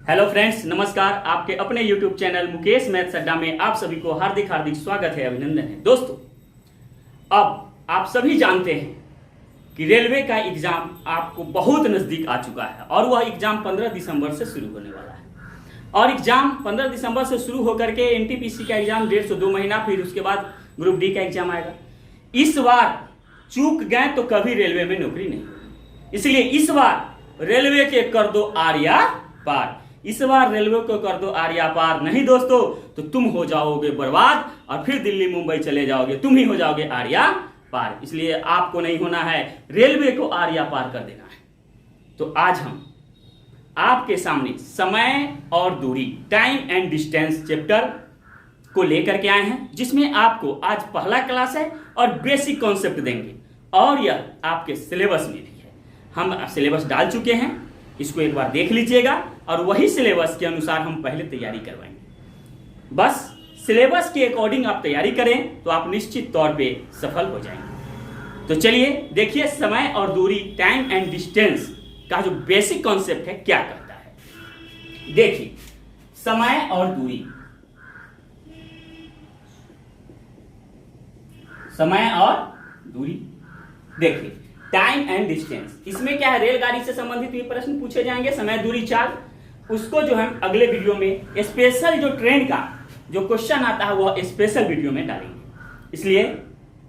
Hello friends, नमस्कार। आपके अपने यूट्यूब चैनल मुकेश मैथ्स अड्डा में आप सभी को हार्दिक हार्दिक स्वागत है, अभिनंदन है। दोस्तों, अब आप सभी जानते हैं कि रेलवे का एग्जाम आपको बहुत नजदीक आ चुका है और वह एग्जाम 15 दिसंबर से शुरू होने वाला है। और एग्जाम 15 दिसंबर से शुरू होकर के एनटीपीसी का एग्जाम 1.5 से 2 महीना, फिर उसके बाद ग्रुप डी का एग्जाम आएगा। इस बार चूक गए तो कभी रेलवे में नौकरी नहीं होगी, इसलिए इस बार रेलवे के कर दो आर्या पार। इस बार रेलवे को कर दो आर्या पार, नहीं दोस्तों तो तुम हो जाओगे बर्बाद और फिर दिल्ली मुंबई चले जाओगे, तुम ही हो जाओगे आर्या पार। इसलिए आपको नहीं होना है, रेलवे को आर्या पार कर देना है। तो आज हम आपके सामने समय और दूरी, टाइम एंड डिस्टेंस चैप्टर को लेकर के आए हैं, जिसमें आपको आज पहला क्लास है और बेसिक कॉन्सेप्ट देंगे और यह आपके सिलेबस में भी है। हम सिलेबस डाल चुके हैं, इसको एक बार देख लीजिएगा और वही सिलेबस के अनुसार हम पहले तैयारी करवाएंगे। बस सिलेबस के अकॉर्डिंग आप तैयारी करें तो आप निश्चित तौर पे सफल हो जाएंगे। तो चलिए देखिए, समय और दूरी, टाइम एंड डिस्टेंस का जो बेसिक कॉन्सेप्ट है क्या करता है। देखिए, समय और दूरी, समय और दूरी, देखिए टाइम एंड डिस्टेंस, इसमें क्या है, रेलगाड़ी से संबंधित भी प्रश्न पूछे जाएंगे। समय दूरी चाल, उसको जो हम अगले वीडियो में स्पेशल जो ट्रेन का जो क्वेश्चन आता है वह स्पेशल वीडियो में डालेंगे, इसलिए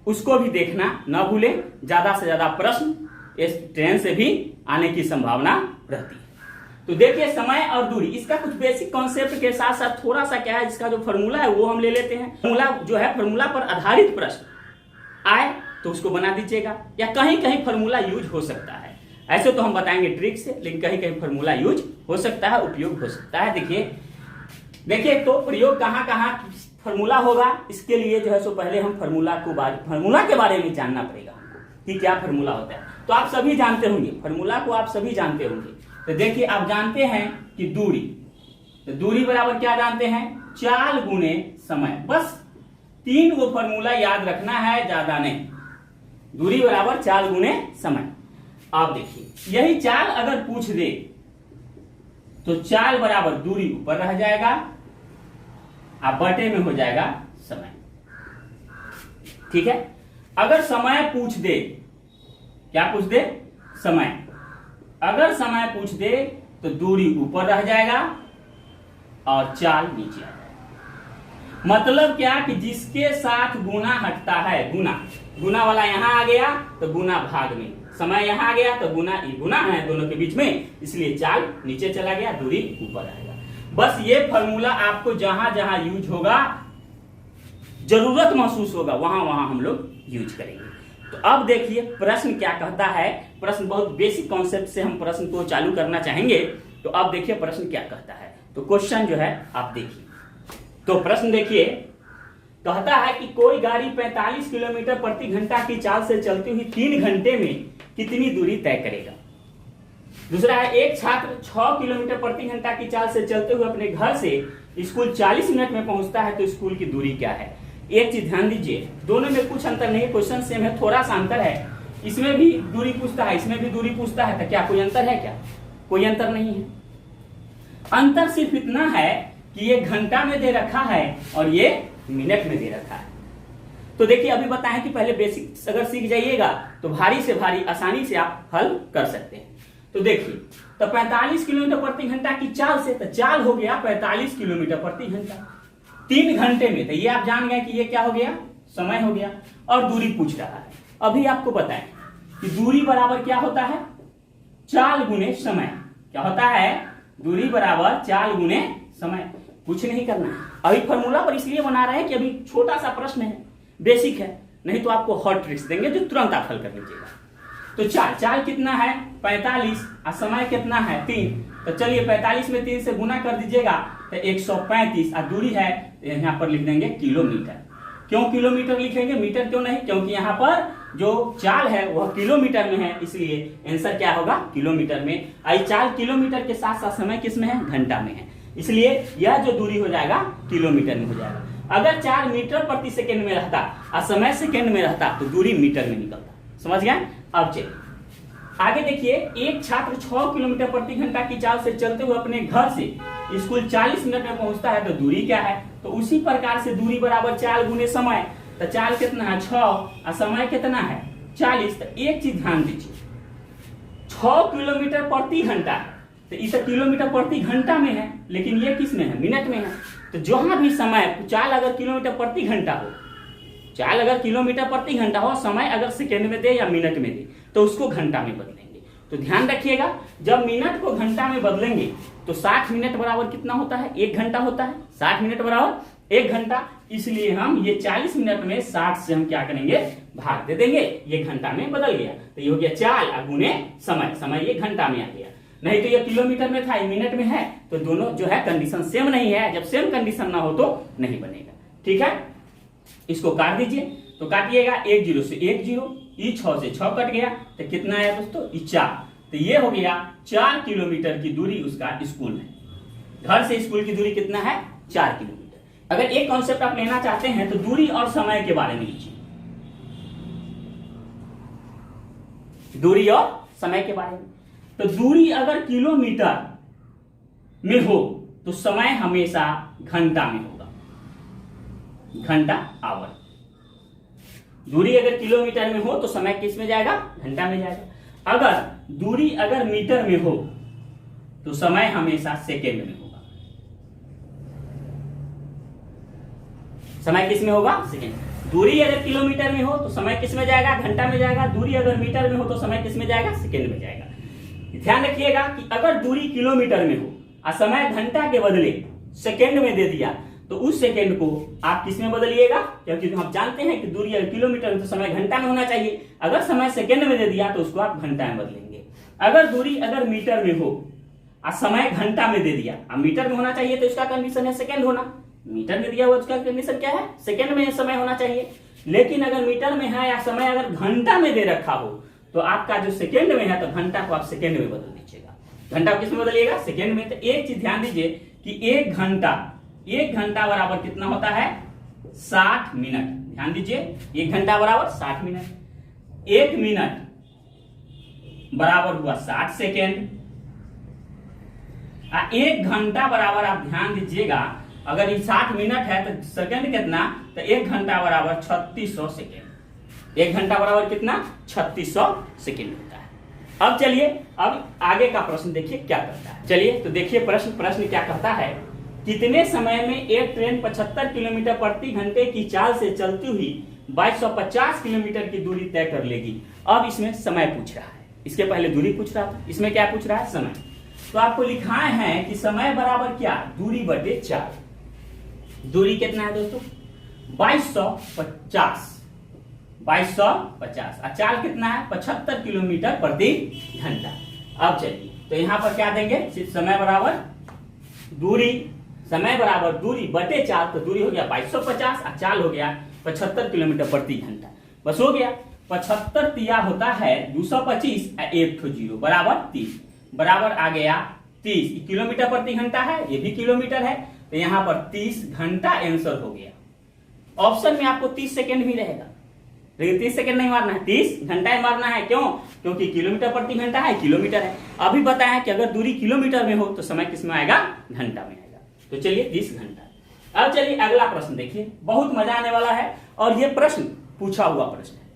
उसको भी देखना ना भूलें। ज्यादा से ज्यादा प्रश्न इस ट्रेन से भी आने की संभावना रहती है। तो देखिए, समय और दूरी, इसका कुछ बेसिक कॉन्सेप्ट के साथ साथ थोड़ा सा क्या है, इसका जो फॉर्मूला है वो हम ले लेते हैं। फॉर्मूला जो है, फॉर्मूला पर आधारित प्रश्न आए तो उसको बना दीजिएगा, या कहीं कहीं फॉर्मूला यूज हो सकता है। ऐसे तो हम बताएंगे ट्रिक से, लेकिन कहीं कहीं फॉर्मूला यूज हो सकता है, उपयोग हो सकता है। देखिए तो प्रयोग कहाँ कहाँ फॉर्मूला होगा, इसके लिए जो है सो पहले हम फॉर्मूला के बारे में जानना पड़ेगा हमको कि क्या फॉर्मूला होता है। तो आप सभी जानते होंगे फॉर्मूला को, आप सभी जानते होंगे। तो देखिए, आप जानते हैं कि दूरी, तो दूरी बराबर क्या जानते हैं, चाल गुने समय। बस 3 वो फॉर्मूला याद रखना है, ज्यादा नहीं। दूरी बराबर चाल गुने समय। आप देखिए, यही चाल अगर पूछ दे तो चाल बराबर दूरी ऊपर रह जाएगा, आप बटे में हो जाएगा समय। ठीक है। अगर समय पूछ दे, क्या पूछ दे, समय। अगर समय पूछ दे तो दूरी ऊपर रह जाएगा और चाल नीचे आ जाएगा। मतलब क्या कि जिसके साथ गुना हटता है, गुना वाला यहां आ गया तो गुना भाग में, समय यहां आ गया तो गुना है दोनों के बीच में, इसलिए चाल नीचे चला गया, दूरी ऊपर आएगा। बस ये फॉर्मूला आपको जहां जहां यूज होगा, जरूरत महसूस होगा, वहां वहां हम लोग यूज करेंगे। तो अब देखिए प्रश्न क्या कहता है। प्रश्न बहुत बेसिक कॉन्सेप्ट से हम प्रश्न को चालू करना चाहेंगे। तो अब देखिए प्रश्न क्या कहता है। तो क्वेश्चन जो है आप देखिए, तो प्रश्न देखिए, कहता है कि कोई गाड़ी 45 किलोमीटर प्रति घंटा की चाल से चलती हुई 3 घंटे में कितनी दूरी तय करेगा। दूसरा है, एक छात्र 6 किलोमीटर प्रति घंटा की चाल से चलते हुए अपने घर से स्कूल 40 मिनट में पहुंचता है, तो स्कूल की दूरी क्या है। एक चीज ध्यान दीजिए, दोनों में कुछ अंतर नहीं है, क्वेश्चन सेम है, थोड़ा सा अंतर है। इसमें भी दूरी पूछता है, इसमें भी दूरी पूछता है, तो क्या कोई अंतर है, क्या कोई अंतर नहीं है। अंतर सिर्फ इतना है कि ये घंटा में दे रखा है और ये मिनट में दे रखा है। तो देखिए, अभी बताएं कि पहले बेसिक अगर सीख जाइएगा तो भारी से भारी आसानी से आप हल कर सकते हैं। तो देखिए, तो 45 किलोमीटर प्रति घंटा की चाल से, तो चाल हो गया 45 किलोमीटर प्रति घंटा 3 घंटे में, तो ये आप जान गए कि ये क्या हो गया, समय हो गया। और दूरी पूछ रहा है। अभी आपको बताएं कि दूरी बराबर क्या होता है, चाल गुने समय। क्या होता है, दूरी बराबर चाल गुने समय। कुछ नहीं करना, अभी फॉर्मूला पर इसलिए बना रहे हैं कि अभी छोटा सा प्रश्न है, बेसिक है, नहीं तो आपको हॉट ट्रिक्स देंगे जो तुरंत आप हल कर लीजिएगा। तो चाल कितना है 45 और समय कितना है 3। तो चलिए 45 में 3 से गुना कर दीजिएगा तो 135, और दूरी है यहाँ पर लिख देंगे किलोमीटर। क्यों किलोमीटर लिखेंगे, मीटर क्यों नहीं, क्योंकि यहाँ पर जो चाल है वह किलोमीटर में है, इसलिए आंसर क्या होगा, किलोमीटर में। आई चाल किलोमीटर के साथ साथ समय किस में है, घंटा में है, इसलिए यह जो दूरी हो जाएगा किलोमीटर में हो जाएगा। अगर चाल मीटर प्रति सेकेंड में रहता और समय सेकेंड में रहता तो दूरी मीटर में निकलता। समझ गए। अब चलिए आगे देखिए, एक छात्र 6 किलोमीटर प्रति घंटा की चाल से चलते हुए अपने घर से स्कूल 40 मिनट में पहुंचता है, तो दूरी क्या है? तो उसी प्रकार से दूरी बराबर चाल गुने समय। तो चाल कितना है? 6 और समय कितना है? 40। तो एक चीज ध्यान दीजिए, 6 किलोमीटर प्रति घंटा है, तो इस किलोमीटर प्रति घंटा में है, लेकिन ये किस में है? मिनट में है। तो जहां भी समय, चाल अगर किलोमीटर प्रति घंटा हो, चाल अगर किलोमीटर प्रति घंटा हो, समय अगर सेकेंड में दे या मिनट में दे, तो उसको घंटा में बदलेंगे। तो ध्यान रखिएगा, जब मिनट को घंटा में बदलेंगे तो 60 मिनट बराबर कितना होता है? 1 घंटा होता है। 60 मिनट बराबर 1 घंटा, इसलिए हम ये 40 मिनट में 60 से हम क्या करेंगे? भाग दे देंगे, ये घंटा में बदल गया। तो ये हो गया चाल गुने समय, समय ये घंटा में आ गया। नहीं तो ये किलोमीटर में था, ये मिनट में है, तो दोनों जो है कंडीशन सेम नहीं है। जब सेम कंडीशन ना हो तो नहीं बनेगा। ठीक है, इसको काट दीजिए। तो काटिएगा, 1 0 से 1 0, ई 6 से 6 कट गया, तो कितना है दोस्तों? ई 4। तो ये हो गया 4 किलोमीटर की दूरी उसका स्कूल है। घर से स्कूल की दूरी कितना है? 4 किलोमीटर। अगर एक कॉन्सेप्ट आप लेना चाहते हैं तो दूरी और समय के बारे में लीजिए, दूरी और समय के बारे में। तो दूरी अगर किलोमीटर में हो तो समय हमेशा घंटा में होगा, घंटा आवर। दूरी अगर किलोमीटर में हो तो समय किस में जाएगा? घंटा में जाएगा। अगर दूरी अगर मीटर में हो तो समय हमेशा सेकेंड में होगा। समय किस में होगा? सेकेंड। दूरी अगर किलोमीटर में हो तो समय किस में जाएगा? घंटा में जाएगा। दूरी अगर मीटर में हो तो समय किस में जाएगा? सेकेंड में जाएगा। ध्यान रखिएगा कि अगर दूरी किलोमीटर में हो और समय घंटा के बदले सेकेंड में दे दिया तो उस सेकेंड को आप किस में बदलिएगा? क्योंकि हम जानते हैं कि दूरी अगर किलोमीटर में तो समय घंटा में होना चाहिए। अगर समय सेकेंड में दे दिया तो उसको आप घंटा में बदलेंगे। अगर दूरी अगर मीटर में हो और समय घंटा में दे दिया, अब मीटर में होना चाहिए तो इसका कंडीशन है सेकेंड होना। मीटर में दिया हुआ उसका कंडीशन क्या है? सेकेंड में समय होना चाहिए। लेकिन अगर मीटर में है या समय अगर घंटा में दे रखा हो तो आपका जो सेकेंड में है तो घंटा को आप सेकेंड में बदल दीजिएगा। घंटा को किस में बदलिएगा? सेकेंड में। तो एक चीज ध्यान दीजिए कि 1 घंटा बराबर कितना होता है? 60 मिनट। ध्यान दीजिए, 1 घंटा बराबर 60 मिनट। 1 मिनट बराबर हुआ 60 सेकेंड। 1 घंटा बराबर आप ध्यान दीजिएगा, अगर ये 60 मिनट है तो सेकेंड कितना? तो 1 घंटा बराबर 3600 सेकेंड। 1 घंटा बराबर कितना? 3600 सेकेंड होता है। अब चलिए, अब आगे का प्रश्न देखिए क्या करता है। चलिए तो देखिए प्रश्न क्या कहता है, कितने समय में एक ट्रेन 75 किलोमीटर प्रति घंटे की चाल से चलती हुई 2250 किलोमीटर की दूरी तय कर लेगी। अब इसमें समय पूछ रहा है, इसके पहले दूरी पूछ रहा था, इसमें क्या पूछ रहा है? समय। तो आपको लिखाए है कि समय बराबर क्या? दूरी बटे चाल। दूरी कितना है दोस्तों? 2250। 2250 और चाल कितना है? 75 किलोमीटर प्रति घंटा। अब चलिए तो यहां पर क्या देंगे? सिर्फ समय बराबर दूरी, समय बराबर दूरी बटे चाल। तो दूरी हो गया 2250 और चाल हो गया 75 किलोमीटर प्रति घंटा। बस हो गया। 75 तिया होता है 225 और 1 ठो 0 बराबर 30, बराबर आ गया 30। किलोमीटर प्रति घंटा है, ये भी किलोमीटर है, तो यहां पर 30 घंटा आंसर हो गया। ऑप्शन में आपको 30 सेकेंड भी रहेगा, लेकिन 30 सेकेंड नहीं मारना है, 30 घंटा ही मारना है। क्यों? क्योंकि किलोमीटर प्रति घंटा है, किलोमीटर है। अभी बताया कि अगर दूरी किलोमीटर में हो तो समय किस में आएगा? घंटा में आएगा। तो चलिए 30 घंटा। अब चलिए अगला प्रश्न देखिए, बहुत मजा आने वाला है और यह प्रश्न पूछा हुआ प्रश्न है।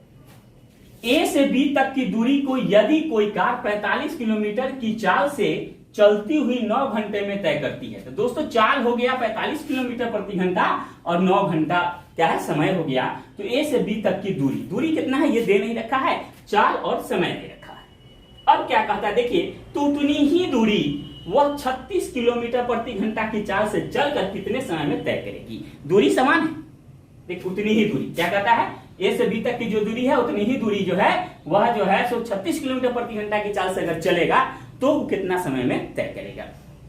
ए से बी तक की दूरी को यदि कोई कार 45 किलोमीटर की चाल से चलती हुई 9 घंटे में तय करती है, तो दोस्तों चाल हो गया 45 किलोमीटर प्रति घंटा और 9 घंटा क्या है? समय हो गया। तो ए से बी तक की दूरी, दूरी कितना है ये दे नहीं रखा है, चाल और समय दे रखा है। अब क्या कहता है देखिए, तो उतनी ही दूरी वह 36 किलोमीटर प्रति घंटा की चाल से चलकर कितने समय में तय करेगी? दूरी समान है, देख उतनी ही दूरी। क्या कहता है? ए से बी तक की जो दूरी है उतनी ही दूरी जो है वह जो है 36 किलोमीटर प्रति घंटा की चाल से अगर चलेगा तो कितना समय में तय करेगा।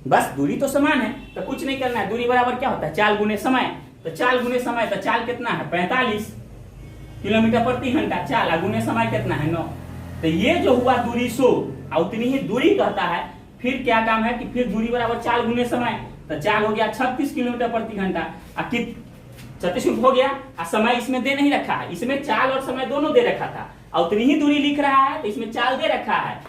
बस दूरी तो समान है तो कुछ नहीं करना है। दूरी बराबर क्या होता है? चाल गुने समय। तो चाल गुने समय, तो चाल कितना है? 45 किलोमीटर प्रति घंटा। चाल गुने समय कितना है? 9। तो ये जो हुआ दूरी 100 और उतनी ही दूरी कहता है। फिर क्या काम है कि फिर दूरी बराबर चाल गुने समय। तो चाल हो गया 36 किलोमीटर प्रति घंटा। 36 हो गया और समय इसमें दे नहीं रखा है, इसमें चाल और समय दोनों दे रखा था। और उतनी ही दूरी लिख रहा है तो इसमें चाल दे रखा है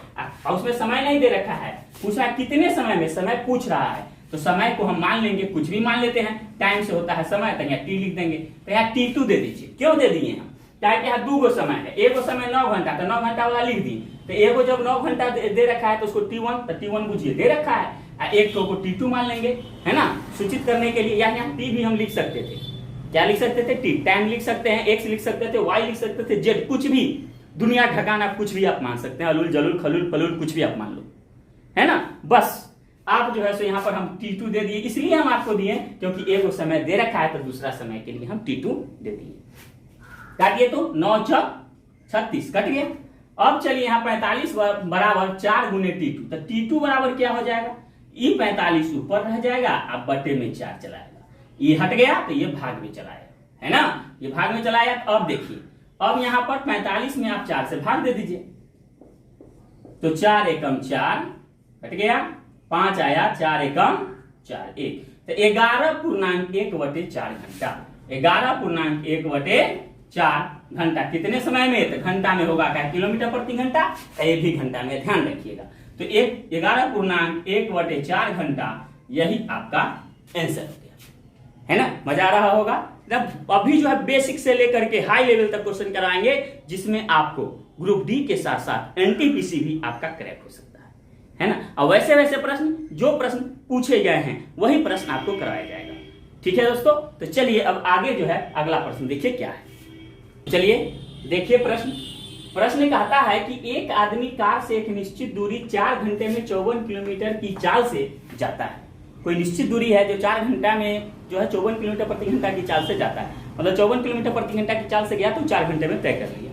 और उसमें समय नहीं दे रखा है, पूछ रहा है कितने समय में, समय पूछ रहा है तो समय को हम मान लेंगे, कुछ भी मान लेते हैं, टाइम से होता है समय, तो यहाँ टी लिख देंगे, तो यहाँ T2 दे दीजिए। क्यों दे दिए हम, ताकि यहाँ 2 समय है, एक समय 9 घंटा, तो 9 घंटा वाला लिख दिए, तो एक जब 9 घंटा दे रखा है तो उसको T1, तो T1 बुझिए दे रखा है, एक को T2 मान लेंगे, है ना, सूचित करने के लिए। यहाँ T भी हम लिख सकते थे, क्या लिख सकते थे, T, टाइम लिख सकते हैं, X लिख सकते थे, Y लिख सकते थे, Z, कुछ भी, दुनिया ढकाना कुछ भी आप मान सकते हैं, अलुल जलुल खलुल फलुल कुछ भी आप मान लो, है ना। बस आप जो है सो यहाँ पर हम T2 दे दिए, इसलिए हम आपको दिए क्योंकि एक समय दे रखा है तो दूसरा समय के लिए हम T2 दे दिए। काटिए तो 9 × 36 कट गया। अब चलिए यहाँ 45 बराबर 4 × T2, तो T2 बराबर क्या हो जाएगा, ये 45 ऊपर रह जाएगा, अब बटे में 4 चलाएगा, ये हट गया तो ये भाग में चलाएगा, है ना, ये भाग में चलाया। अब देखिए, अब यहाँ पर 45 में आप 4 से भाग दे दीजिए, तो 4 एकम 4 कट गया, 5 आया, 4 एकम 4 1, तो 11.1/4 घंटा, 11.1/4 घंटा कितने समय में, तो घंटा में होगा क्या, किलोमीटर प्रति घंटा, ये भी घंटा में, ध्यान रखिएगा। तो 11.1/4 घंटा यही आपका आंसर हो गया, है ना। मजा आ रहा होगा। अभी जो है बेसिक से लेकर के हाई लेवल तक क्वेश्चन कराएंगे, जिसमें आपको ग्रुप डी के साथ साथ एनटीपीसी भी आपका क्रैक हो सकता है ना। और वैसे वैसे प्रश्न, जो प्रश्न पूछे गए हैं वही प्रश्न आपको कराया जाएगा, ठीक है दोस्तों। तो चलिए अब आगे जो है अगला प्रश्न देखिए क्या है। चलिए देखिए प्रश्न कहता है कि एक आदमी कार से एक निश्चित दूरी 4 घंटे में 54 किलोमीटर की चाल से जाता है। कोई निश्चित दूरी है जो 4 घंटा में जो है 54 किलोमीटर प्रति घंटा की चाल से जाता है, मतलब 54 किलोमीटर प्रति घंटा की चाल से गया तो 4 घंटे में तय कर लिया।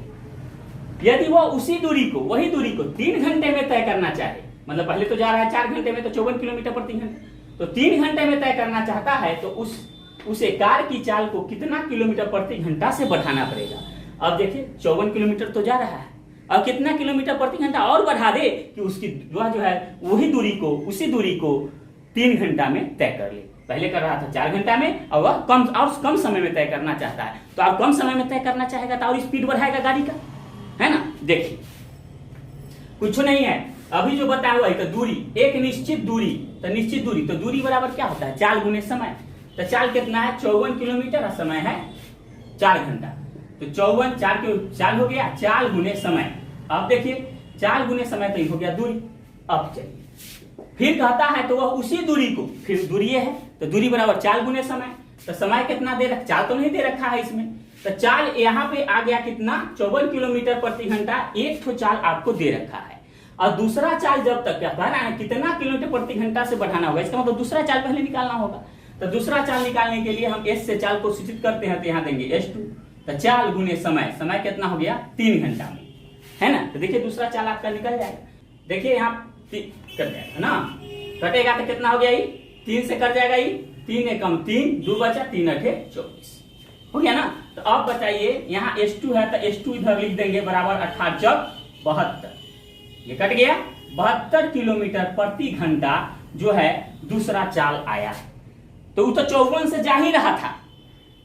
यदि वह उसी दूरी को, वही दूरी को 3 घंटे में तय करना चाहे, मतलब पहले तो जा रहा है 4 घंटे में तो 54 किलोमीटर प्रति घंटा, तो 3 घंटे में तय करना चाहता है तो उसे कार की चाल को कितना किलोमीटर प्रति घंटा से बढ़ाना पड़ेगा। अब देखिए 54 किलोमीटर तो जा रहा है, अब कितना किलोमीटर प्रति घंटा और बढ़ा दे कि उसकी जो है वही दूरी को, उसी दूरी को 3 घंटा में तय कर ले। पहले कर रहा था 4 घंटा में, और वह कम समय में तय करना चाहता है, तो आप कम समय में तय करना चाहेगा तो और स्पीड बढ़ाएगा गाड़ी का, है ना। देखिए कुछ नहीं है, अभी जो बताया हुआ है तो दूरी, एक निश्चित दूरी, तो निश्चित दूरी, तो दूरी बराबर क्या होता है, चाल गुने समय। तो चाल कितना है 54 किलोमीटर और समय है 4 घंटा, तो 54 चाल हो गया, चाल गुने समय। अब देखिए चाल गुने समय तो ये हो गया दूरी। अब चलिए फिर कहता है तो वह उसी दूरी को, फिर दूरी है तो दूरी बराबर चाल गुने समय, तो समय कितना दे रखा, चाल तो नहीं दे रखा है इसमें, तो चाल यहाँ पे आ गया कितना 54 किलोमीटर प्रति घंटा, एक तो चाल आपको दे रखा है, और दूसरा चाल जब तक क्या बढ़ाना है, कितना किलोमीटर प्रति घंटा से बढ़ाना होगा, इसका मतलब दूसरा चाल पहले निकालना होगा। तो दूसरा चाल निकालने के लिए हम एस से चाल को सूचित करते हैं, तो यहाँ देंगे S2, तो चाल गुने समय, समय कितना हो गया 3 घंटा में, है ना। तो देखिए दूसरा चाल आपका निकल जाएगा, देखिए यहाँ कट जाएगा ना, कटेगा तो कितना हो गया, 3 से कट जाएगा, 3 एकम 3, 2 बचा, 3 अठे 24 हो गया ना। तो अब बताइए यहाँ S2 है तो S2 इधर लिख देंगे बराबर 18 चौक 72, ये कट गया, 72 किलोमीटर प्रति घंटा जो है दूसरा चाल आया। तो वो तो 54 से जा ही रहा था,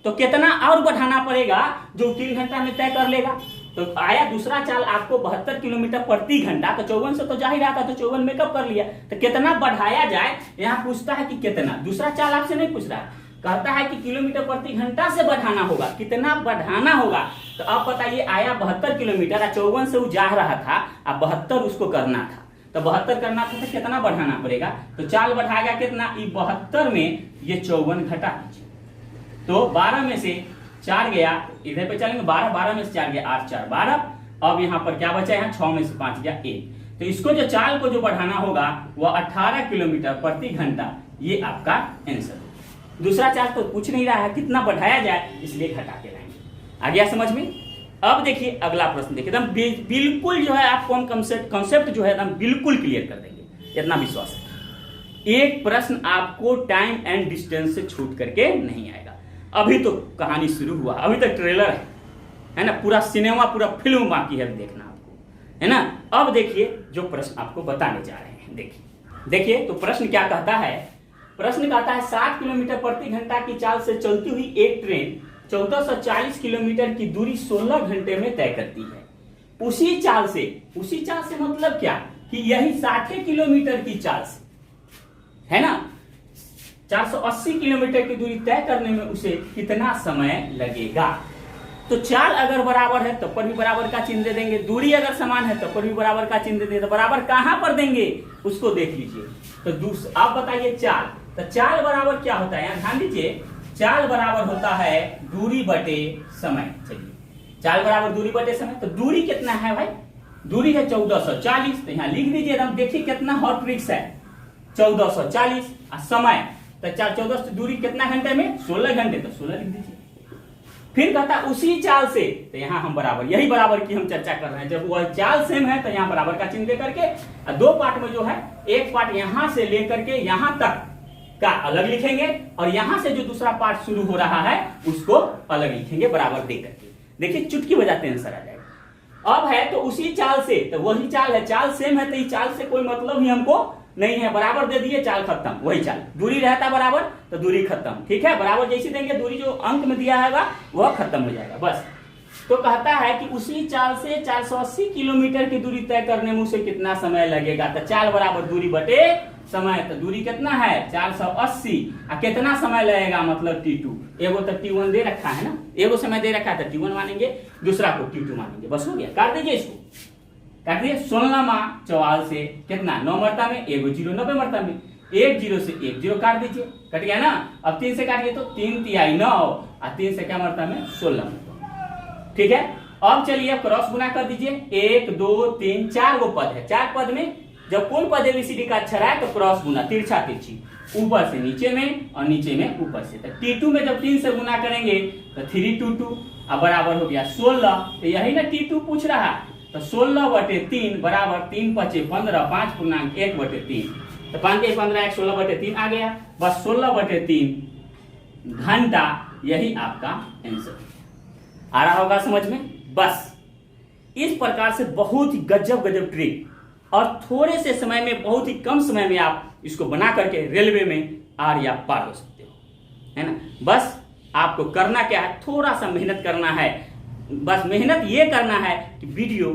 तो कितना और बढ़ाना पड़ेगा जो 3 घंटा में तय कर लेगा। तो आया दूसरा चाल आपको 72 किलोमीटर प्रति घंटा, तो 54 से तो जा ही रहा था, तो 54 मेकअप कर लिया, तो कितना बढ़ाया जाए, यहाँ पूछता है कि कितना, दूसरा चाल आपसे नहीं पूछ रहा है, कहता है कि किलोमीटर प्रति घंटा से बढ़ाना होगा, कितना बढ़ाना होगा। तो अब बताइए आया 72 किलोमीटर, 54 से वो जा रहा था, अब 72 उसको करना था, तो 72 करना था तो कितना बढ़ाना पड़ेगा, तो चाल बढ़ाएगा कितना, 72 में ये 54 घटा दीजिए, तो 12 में से 4 गया, इधर पे चलेंगे 12 में से 4 गया, 8 4 12, अब यहाँ पर क्या बचा, यहाँ 6 में से 5 गया 1, तो इसको जो चाल को जो बढ़ाना होगा वह 18 किलोमीटर प्रति घंटा, ये आपका आंसर। दूसरा चाल तो पूछ नहीं रहा है कितना बढ़ाया जाए, इसलिए घटा के लाएंगे। आ गया समझ में। अब देखिए अगला प्रश्न देखिए, एकदम बिल्कुल जो है आपको हम कॉन्सेप्ट जो है एकदम बिल्कुल क्लियर कर देंगे, इतना विश्वास है। एक प्रश्न आपको टाइम एंड डिस्टेंस से छूट करके नहीं आएगा। अभी तो कहानी शुरू हुआ, अभी तक ट्रेलर है ना, पूरा सिनेमा पूरा फिल्म बाकी है देखना आपको, है ना। अब देखिए जो प्रश्न आपको बताने जा रहे हैं, देखिए तो प्रश्न क्या कहता है, प्रश्न कहता है 60 किलोमीटर प्रति घंटा की चाल से चलती हुई एक ट्रेन 1440 किलोमीटर की दूरी 16 घंटे में तय करती है। उसी चाल से मतलब क्या कि यही 60 किलोमीटर की चाल से, है ना, 480 किलोमीटर की दूरी तय करने में उसे कितना समय लगेगा। तो चाल अगर बराबर है तब पर भी बराबर का चिन्ह दे देंगे, दूरी अगर समान है तब पर भी बराबर का चिन्ह दे देंगे। तो बराबर कहां पर देंगे उसको देख लीजिए। तो आप बताइए चाल, तो चाल बराबर क्या होता है, यहां ध्यान दीजिए, चाल बराबर होता है दूरी बटे समय। चलिए चाल बराबर दूरी बटे समय, तो दूरी कितना है भाई, दूरी है 1440, तो यहां लिख दीजिए एकदम, देखिए कितना हॉट ट्रिक्स है, 1440 और समय तो 14 से दूरी कितना घंटे में, 16 घंटे, तो 16 लिख दीजिए। फिर कहता उसी चाल से, तो यहां हम बराबर, यही बराबर की हम चर्चा कर रहे हैं, जब वह चाल सेम है तो यहां बराबर का चिन्ह दे करके दो पार्ट में जो है, एक पार्ट यहां से लेकर के यहां तक का अलग लिखेंगे और यहां से जो दूसरा पार्ट शुरू हो रहा है उसको अलग लिखेंगे बराबर दे करके। देखिए चुटकी बजाते आंसर आ जाएगा। अब है तो उसी चाल से, तो वही चाल है, चाल सेम है तो इस चाल से कोई मतलब ही हमको नहीं है, बराबर दे दिए, चाल खत्म, वही चाल, दूरी रहता बराबर तो दूरी खत्म, ठीक है, बराबर जैसे देंगे दूरी जो अंक में दिया है वह खत्म हो जाएगा बस। तो कहता है कि उसी चाल से 480 किलोमीटर की दूरी तय करने में उसे कितना समय लगेगा। तो चाल बराबर दूरी बटे समय, तो दूरी कितना है 480 और कितना समय लगेगा मतलब T2, एगो तो T1 दे रखा है ना, एगो समय दे रखा है तो T1 मानेंगे, दूसरा को T2 मानेंगे, बस हो गया, काट दीजिए इसको, काट दिए। 16 4 से कितना 9 मरता में, एगो 0 90 मरता में, 1 0 से 1 0 काट दीजिए, कट गया ना। अब 3 से काटिए तो 3 तिहाई 9 और 3 से क्या मरता में 16, ठीक है। अब चलिए क्रॉस गुना कर दीजिए, 1 2 3 4 गो पद है, 4 पद में जब कोई पद एबीसीडी का अक्षर है तो क्रॉस गुना, तिरछा तिरछी, ऊपर से नीचे में और नीचे में ऊपर से। तो T2 में जब 3 से गुना करेंगे तो 3 2 2 अब बराबर हो गया 16, तो यही ना T2 पूछ रहा है, तो 16 बटे 3 बराबर 3 5 15 5 पूर्णांक 1 बटे 3, तो 5 के 15 1 16 बटे 3 आ गया, बस 16 बटे 3 घंटा, यही आपका आंसर आ रहा होगा समझ में। बस इस प्रकार से बहुत ही गजब ट्रिक और थोड़े से समय में, बहुत ही कम समय में आप इसको बना करके रेलवे में आर या पार हो सकते हो, है ना। बस आपको करना क्या है, थोड़ा सा मेहनत करना है, बस मेहनत ये करना है कि वीडियो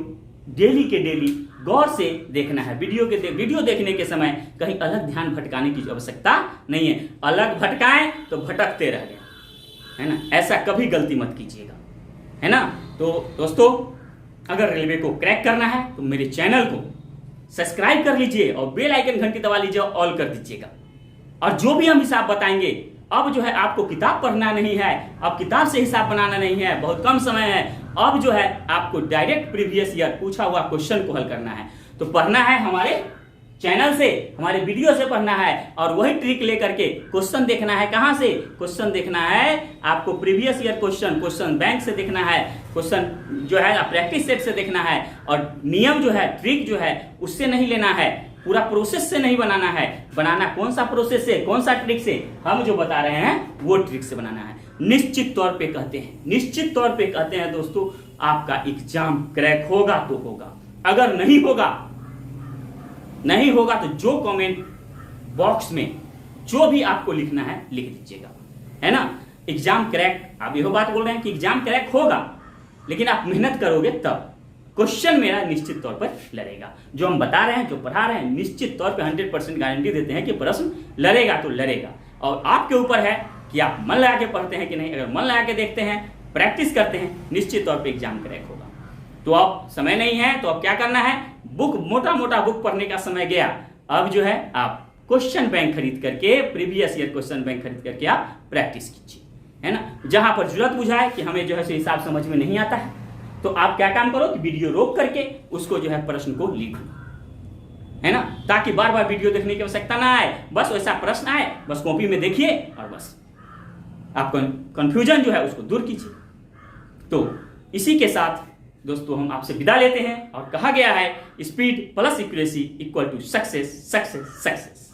डेली के डेली गौर से देखना है। वीडियो देखने के समय कहीं अलग ध्यान भटकाने की आवश्यकता नहीं है, अलग भटकाएं तो भटकते रह गए, है ना, ऐसा कभी गलती मत कीजिएगा, है ना। तो दोस्तों अगर रेलवे को क्रैक करना है तो मेरे चैनल को सब्सक्राइब कर लीजिए और बेल आइकन घंटी दबा लीजिए, ऑल कर दीजिएगा। और जो भी हम हिसाब बताएंगे, अब जो है आपको किताब पढ़ना नहीं है, अब किताब से हिसाब बनाना नहीं है, बहुत कम समय है, अब जो है आपको डायरेक्ट प्रीवियस ईयर पूछा हुआ क्वेश्चन को हल करना है। तो पढ़ना है हमारे चैनल से, हमारे वीडियो से पढ़ना है और वही ट्रिक लेकर के क्वेश्चन देखना है। कहां से क्वेश्चन देखना है आपको, प्रीवियस ईयर क्वेश्चन बैंक से देखना है, क्वेश्चन जो है प्रैक्टिस सेट से देखना है, और नियम जो है, ट्रिक जो है उससे नहीं लेना है, पूरा प्रोसेस से नहीं बनाना है। बनाना कौन सा प्रोसेस से, कौन सा ट्रिक से, हम जो बता रहे हैं वो ट्रिक से बनाना है। निश्चित तौर पे कहते हैं, निश्चित तौर पे कहते हैं दोस्तों, आपका एग्जाम क्रैक होगा तो होगा, अगर नहीं होगा तो जो कमेंट बॉक्स में जो भी आपको लिखना है लिख दीजिएगा, है ना। एग्जाम क्रैक, आप यह बात बोल रहे हैं कि एग्जाम क्रैक होगा, लेकिन आप मेहनत करोगे तब। क्वेश्चन मेरा निश्चित तौर पर लड़ेगा, जो हम बता रहे हैं, जो पढ़ा रहे हैं, निश्चित तौर पर 100% गारंटी देते हैं कि प्रश्न लड़ेगा तो लड़ेगा। और आपके ऊपर है कि आप मन लगा के पढ़ते हैं कि नहीं। अगर मन लगा के देखते हैं, प्रैक्टिस करते हैं, निश्चित तौर पर एग्जाम क्रैक होगा। तो अब समय नहीं है तो अब क्या करना है, बुक, मोटा मोटा बुक पढ़ने का समय गया, अब जो है आप क्वेश्चन बैंक खरीद करके, प्रीवियस ईयर क्वेश्चन बैंक खरीद करके आप प्रैक्टिस कीजिए, है ना। जहां पर जरूरत बुझाए कि हमें जो है हिसाब समझ में नहीं आता है, तो आप क्या काम करो कि वीडियो रोक करके उसको जो है प्रश्न को लिखो, है ना, ताकि बार बार वीडियो देखने की आवश्यकता ना आए। बस वैसा प्रश्न आए, बस कॉपी में देखिए और बस आप कंफ्यूजन जो है उसको दूर कीजिए। तो इसी के साथ दोस्तों हम आपसे विदा लेते हैं, और कहा गया है speed plus accuracy equal to success, success, success.